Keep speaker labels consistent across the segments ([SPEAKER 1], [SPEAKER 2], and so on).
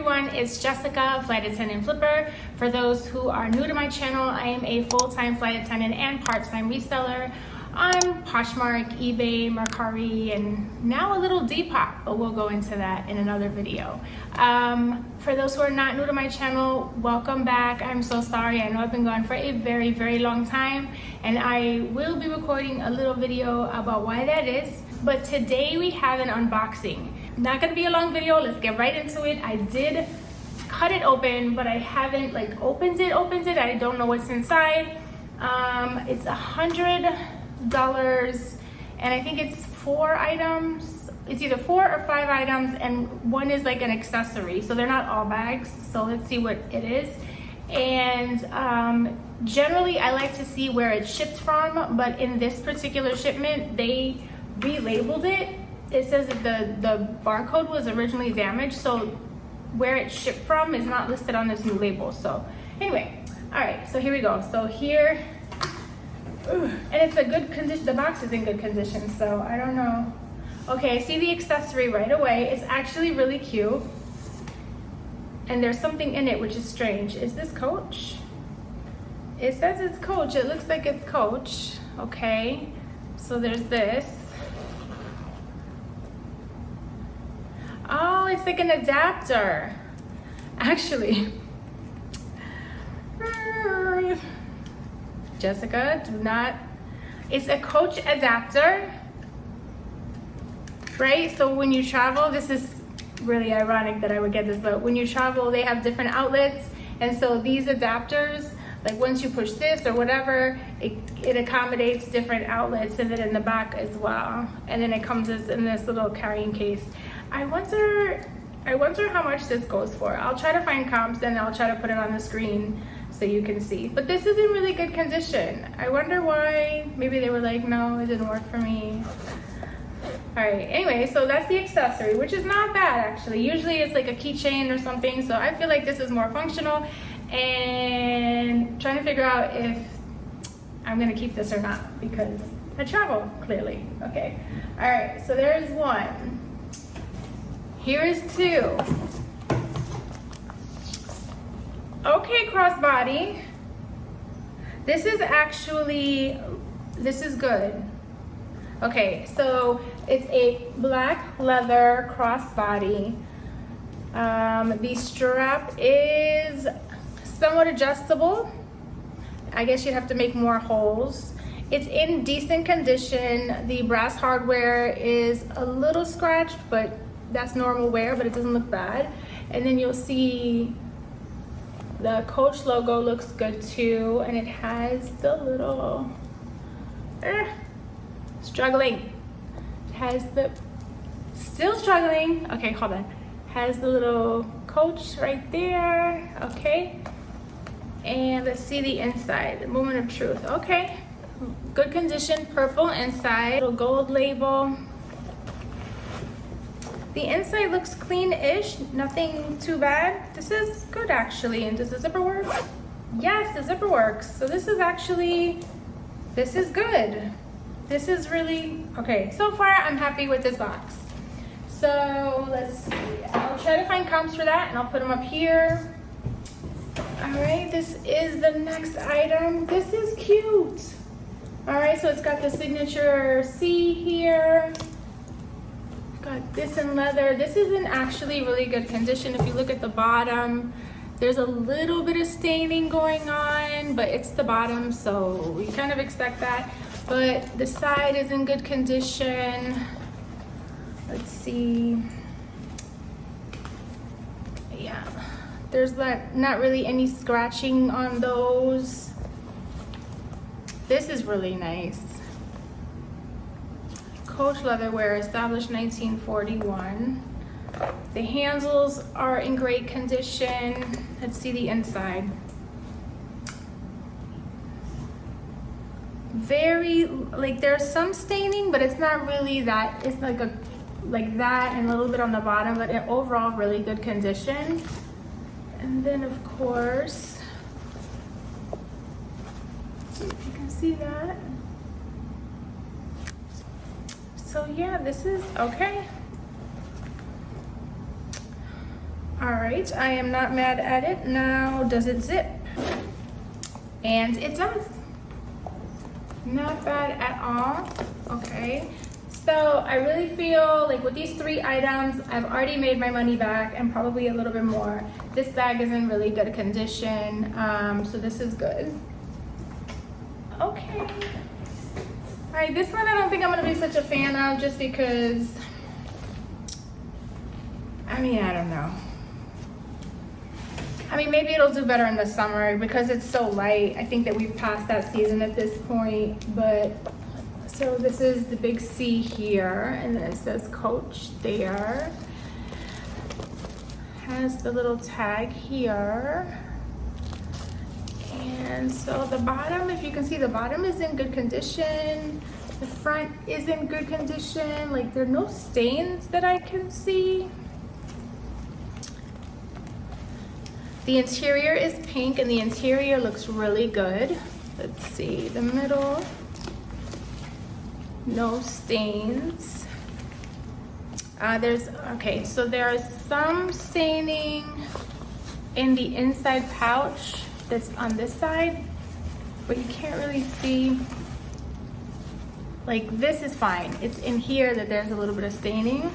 [SPEAKER 1] everyone, it's Jessica, flight attendant flipper. For those who are new to my channel, I am a full-time flight attendant and part-time reseller on Poshmark, eBay, Mercari, and now a little Depop, but we'll go into that in another video. For those who are not new to my channel, welcome back. I'm so sorry. I know I've been gone for a very, very long time, and I will be recording a little video about why that is. But today we have an unboxing. Not gonna be a long video, let's get right into it. I did cut it open, but I haven't opened it. I don't know what's inside. It's $100, and I think it's 4 items. It's either 4 or 5 items, and one is like an accessory. So they're not all bags, so let's see what it is. And generally I like to see where it's shipped from, but in this particular shipment, they relabeled it. It says that the barcode was originally damaged, so where it's shipped from is not listed on this new label. So anyway, all right, so here we go. So here, and it's a good condition. The box is in good condition, so I don't know. Okay, I see the accessory right away. It's actually really cute, and there's something in it which is strange. Is this Coach? It says it's Coach. It looks like it's Coach. Okay, so there's this. Oh, it's like an adapter. Actually, Jessica, do not. It's a Coach adapter, right? So when you travel, this is really ironic that I would get this, but when you travel, they have different outlets. And so these adapters, like once you push this or whatever, it accommodates different outlets, and then in the back as well. And then it comes in this little carrying case. I wonder how much this goes for. I'll try to find comps and I'll try to put it on the screen so you can see. But this is in really good condition. I wonder why. Maybe they were like, no, it didn't work for me. All right, anyway, so that's the accessory, which is not bad actually. Usually it's like a keychain or something, so I feel like this is more functional, and trying to figure out if I'm gonna keep this or not because I travel, clearly. Okay, all right, so there's one. Here is 2. Okay, crossbody. This is good. Okay, so it's a black leather crossbody. The strap is somewhat adjustable. I guess you'd have to make more holes. It's in decent condition. The brass hardware is a little scratched, but that's normal wear, but it doesn't look bad. And then you'll see the Coach logo looks good too, and it has the little struggling. It has the still struggling. Okay, hold on. Has the little Coach right there. Okay, and let's see the inside. The moment of truth. Okay, good condition. Purple inside. Little gold label. The inside looks clean-ish, nothing too bad. This is good actually. And does the zipper work? Yes, the zipper works. So this is good. This is really, okay, so far I'm happy with this box. So let's see, I'll try to find comps for that and I'll put them up here. All right, this is the next item. This is cute. All right, so it's got the signature C here. Got this in leather. This is in actually really good condition. If you look at the bottom, there's a little bit of staining going on, but it's the bottom, so you kind of expect that. But the side is in good condition. Let's see. Yeah, there's not really any scratching on those. This is really nice. Coach leatherware, established 1941. The handles are in great condition. Let's see the inside. Very, like there's some staining, but it's not really that. It's like that and a little bit on the bottom, but in overall really good condition. And then of course, see if you can see that. So yeah, this is okay. All right, I am not mad at it. Now, does it zip? And it does. Not bad at all. Okay, so I really feel like with these 3 items, I've already made my money back and probably a little bit more. This bag is in really good condition, so this is good. Okay. All right, this one I don't think I'm gonna be such a fan of just because, I mean, I don't know. I mean, maybe it'll do better in the summer because it's so light. I think that we've passed that season at this point, but so this is the big C here, and then it says Coach there. Has the little tag here. And so the bottom, if you can see, the bottom is in good condition. The front is in good condition. Like, there are no stains that I can see. The interior is pink and the interior looks really good. Let's see, the middle, no stains. Okay, so there's some staining in the inside pouch that's on this side, but you can't really see. Like, this is fine. It's in here that there's a little bit of staining.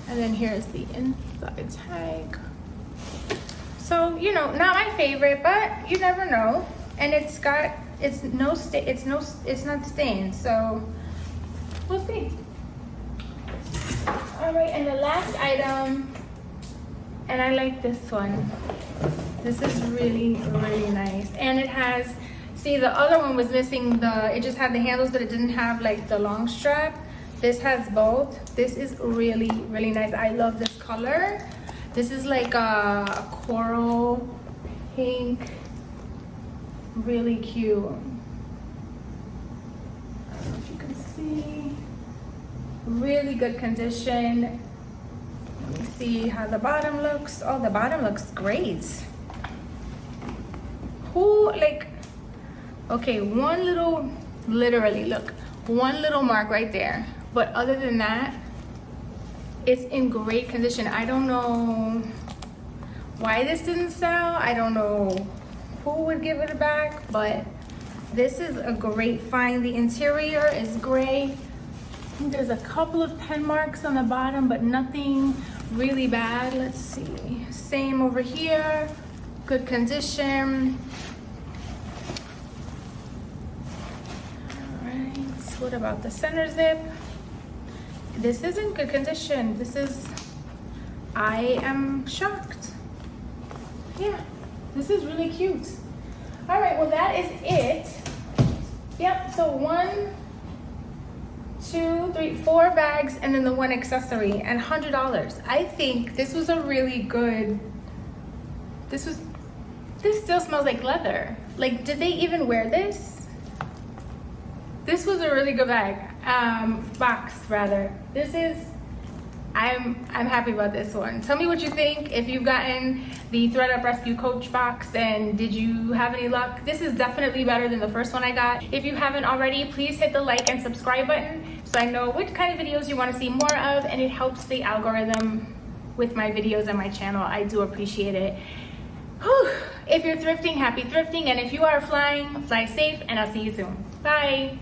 [SPEAKER 1] And then here's the inside tag. So, you know, not my favorite, but you never know. And it's not stained, so we'll see. All right, and the last item, and I like this one. This is really, really nice. And it has, see, the other one was missing it just had the handles, but it didn't have like the long strap. This has both. This is really, really nice. I love this color. This is like a coral pink. Really cute. I don't know if you can see. Really good condition. Let me see how the bottom looks. Oh, the bottom looks great. Okay, literally, look, one little mark right there. But other than that, it's in great condition. I don't know why this didn't sell. I don't know who would give it back, but this is a great find. The interior is gray. I think there's a couple of pen marks on the bottom, but nothing really bad. Let's see. Same over here. Good condition. All right. What about the center zip? This is in good condition. I am shocked. Yeah, this is really cute. All right, well, that is it. Yep, so 1, 2, 3, 4 bags, and then the 1 accessory, and $100. I think this was a really good, this still smells like leather. Like, did they even wear this? This was a really good box rather. I'm happy about this one. Tell me what you think. If you've gotten the ThredUP Rescue Coach box and did you have any luck? This is definitely better than the first one I got. If you haven't already, please hit the like and subscribe button so I know which kind of videos you want to see more of, and it helps the algorithm with my videos on my channel. I do appreciate it. Whew. If you're thrifting, happy thrifting, and if you are flying, fly safe, and I'll see you soon. Bye.